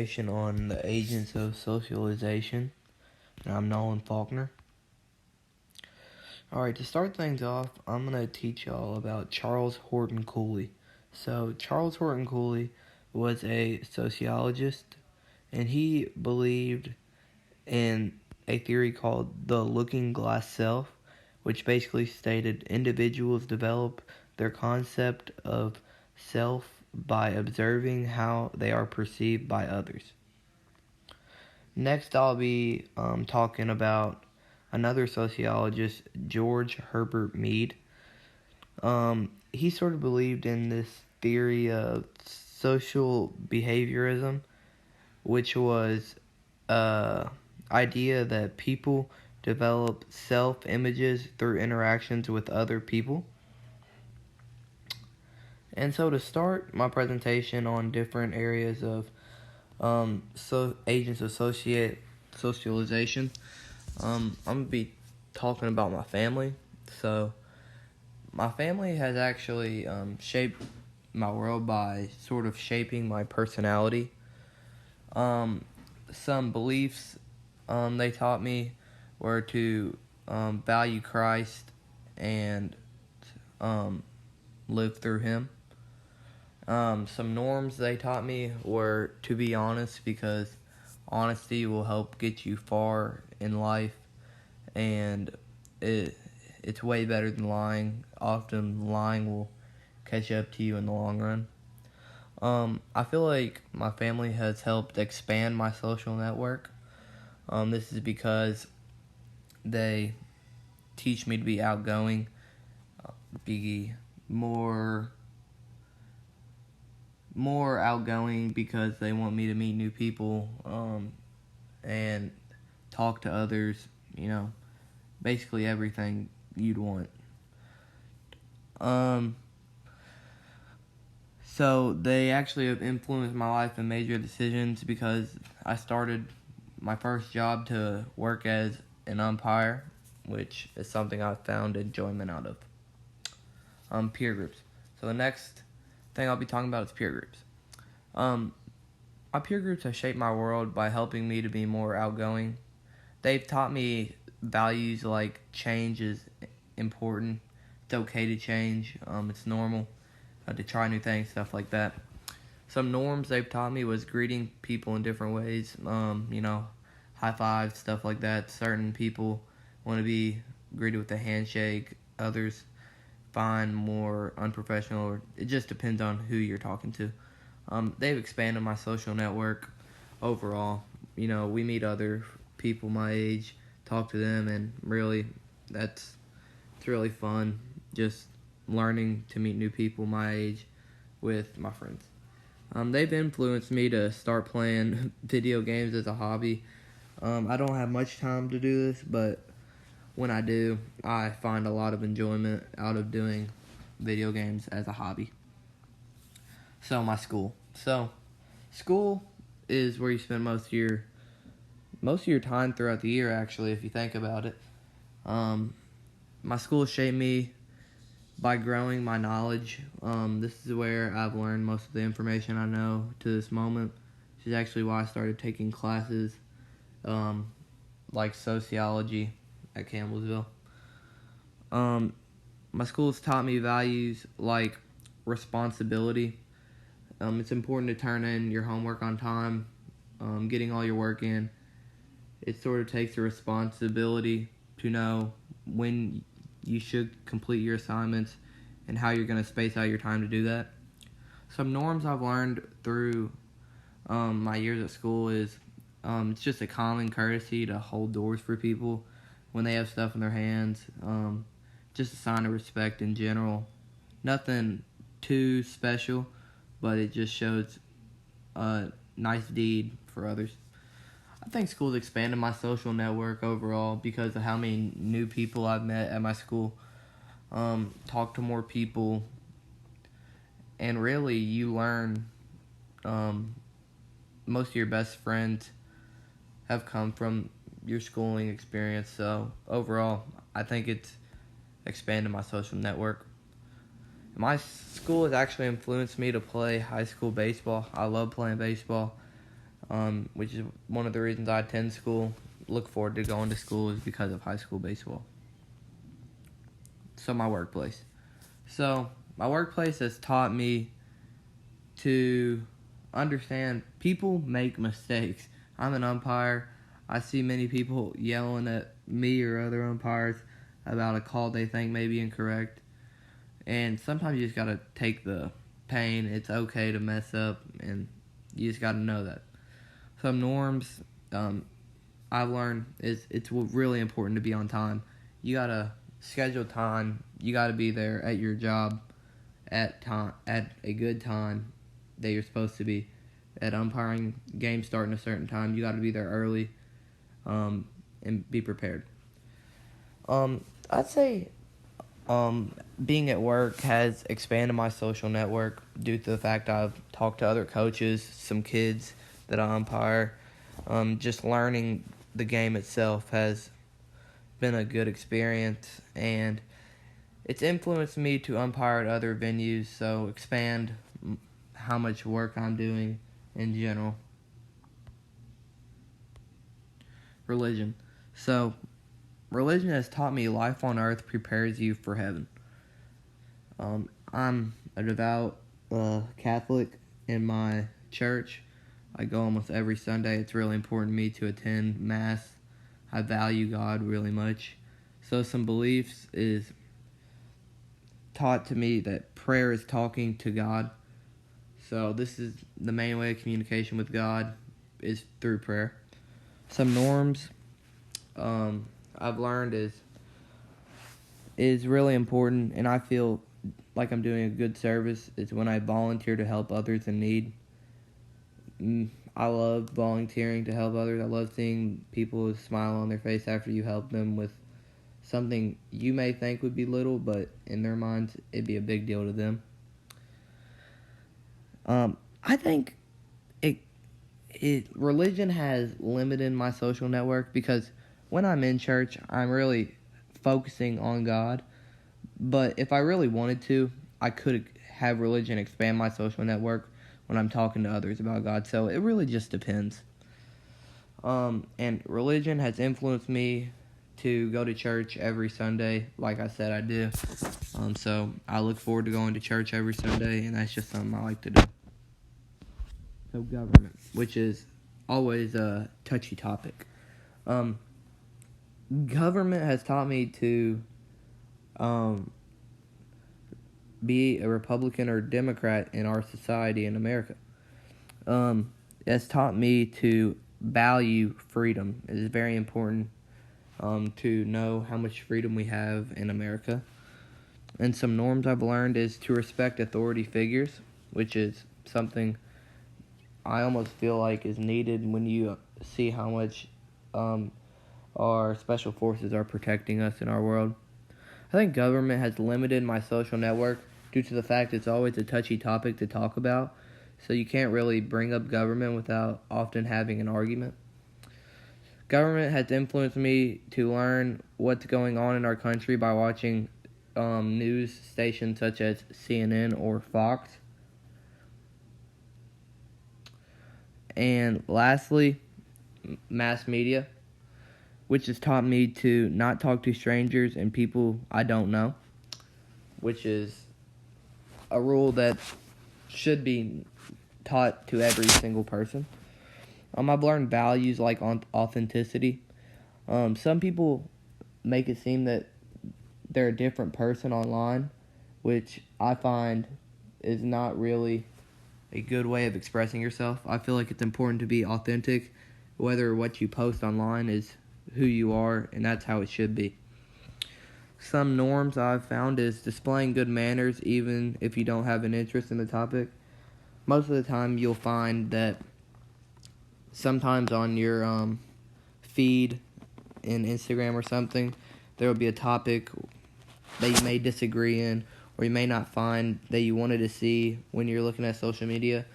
On the agents of socialization. I'm Nolan Faulkner. Alright, to start things off, I'm going to teach y'all about Charles Horton Cooley. So, Charles Horton Cooley was a sociologist, and he believed in a theory called the looking glass self, which basically stated individuals develop their concept of self by observing how they are perceived by others. Next, I'll be talking about another sociologist, George Herbert Mead. He sort of believed in this theory of social behaviorism, which was idea that people develop self-images through interactions with other people. And so to start my presentation on different areas of agents of socialization, I'm going to be talking about my family. So my family has actually shaped my world by sort of shaping my personality. Some beliefs they taught me were to value Christ and live through Him. Some norms they taught me were to be honest, because honesty will help get you far in life, and it's way better than lying. Often lying will catch up to you in the long run. I feel like my family has helped expand my social network. This is because they teach me to be outgoing, be more outgoing, because they want me to meet new people and talk to others, basically everything you'd want. So they actually have influenced my life in major decisions, because I started my first job to work as an umpire, which is something I've found enjoyment out of. Peer groups. So the next thing I'll be talking about is peer groups. My peer groups have shaped my world by helping me to be more outgoing. They've taught me values like change is important. It's okay to change. It's normal to try new things, stuff like that. Some norms they've taught me was greeting people in different ways. High fives, stuff like that. Certain people want to be greeted with a handshake. Others find more unprofessional, or it just depends on who you're talking to. They've expanded my social network overall. We meet other people my age, talk to them, and really, it's really fun just learning to meet new people my age with my friends. They've influenced me to start playing video games as a hobby. I don't have much time to do this, but when I do, I find a lot of enjoyment out of doing video games as a hobby. So my school. School is where you spend most of your time throughout the year, actually, if you think about it. My school shaped me by growing my knowledge. This is where I've learned most of the information I know to this moment. This is actually why I started taking classes like sociology at Campbellsville. My school's taught me values like responsibility. It's important to turn in your homework on time, getting all your work in. It sort of takes a responsibility to know when you should complete your assignments and how you're going to space out your time to do that. Some norms I've learned through my years at school is it's just a common courtesy to hold doors for people when they have stuff in their hands. Just a sign of respect in general. Nothing too special, but it just shows a nice deed for others. I think school's expanded my social network overall because of how many new people I've met at my school. Talk to more people, and really you learn. Most of your best friends have come from your schooling experience, so overall I think it's expanded my social network. My school has actually influenced me to play high school baseball. I love playing baseball. which is one of the reasons I attend school, look forward to going to school, is because of high school baseball. So my workplace. So my workplace has taught me to understand people make mistakes. I'm an umpire. I see many people yelling at me or other umpires about a call they think may be incorrect. And sometimes you just got to take the pain. It's okay to mess up, and you just got to know that. Some norms I've learned is it's really important to be on time. You got to schedule time. You got to be there at your job at a good time that you're supposed to be. At umpiring, games starting a certain time, you got to be there early, and be prepared. I'd say being at work has expanded my social network due to the fact I've talked to other coaches, some kids that I umpire. Just learning the game itself has been a good experience, and it's influenced me to umpire at other venues, so expand how much work I'm doing in general. Religion. So, religion has taught me life on earth prepares you for heaven. I'm a devout Catholic in my church. I go almost every Sunday. It's really important to me to attend Mass. I value God really much. So some beliefs is taught to me that prayer is talking to God. So this is the main way of communication with God is through prayer. Some norms I've learned is really important, and I feel like I'm doing a good service is when I volunteer to help others in need. I love volunteering to help others. I love seeing people smile on their face after you help them with something you may think would be little, but in their minds, it'd be a big deal to them. I think religion has limited my social network because when I'm in church, I'm really focusing on God. But if I really wanted to, I could have religion expand my social network when I'm talking to others about God. So it really just depends. And religion has influenced me to go to church every Sunday. Like I said, I do. So I look forward to going to church every Sunday, and that's just something I like to do. So government, which is always a touchy topic. Government has taught me to be a Republican or Democrat in our society in America. It's taught me to value freedom. It is very important to know how much freedom we have in America. And some norms I've learned is to respect authority figures, which is something I almost feel like is needed when you see how much our special forces are protecting us in our world. I think government has limited my social network due to the fact it's always a touchy topic to talk about, so you can't really bring up government without often having an argument. Government has influenced me to learn what's going on in our country by watching news stations such as CNN or Fox. And lastly, mass media, which has taught me to not talk to strangers and people I don't know, which is a rule that should be taught to every single person. I've learned values like authenticity. Some people make it seem that they're a different person online, which I find is not really a good way of expressing yourself. I feel like it's important to be authentic, whether what you post online is who you are, and that's how it should be. Some norms I've found is displaying good manners even if you don't have an interest in the topic. Most of the time you'll find that sometimes on your feed in Instagram or something, there will be a topic that you may disagree in, or you may not find that you wanted to see when you're looking at social media.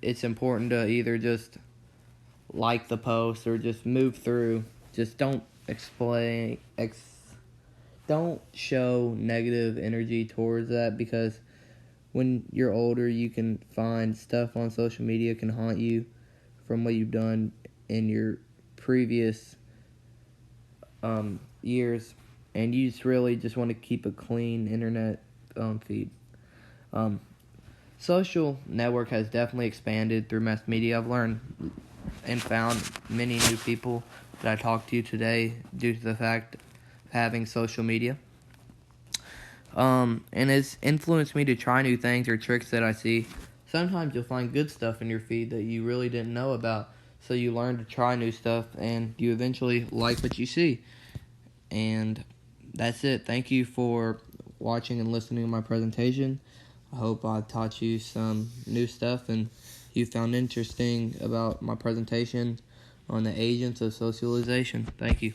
It's important to either just like the post or just move through. Just don't don't show negative energy towards that, because when you're older, you can find stuff on social media can haunt you from what you've done in your previous years, and you just really just want to keep a clean internet feed. Social network has definitely expanded through mass media. I've learned and found many new people that I talked to today due to the fact of having social media. And it's influenced me to try new things or tricks that I see. Sometimes you'll find good stuff in your feed that you really didn't know about, so you learn to try new stuff, and you eventually like what you see. And that's it. Thank you for watching and listening to my presentation. I hope I taught you some new stuff and you found interesting about my presentation on the agents of socialization. Thank you.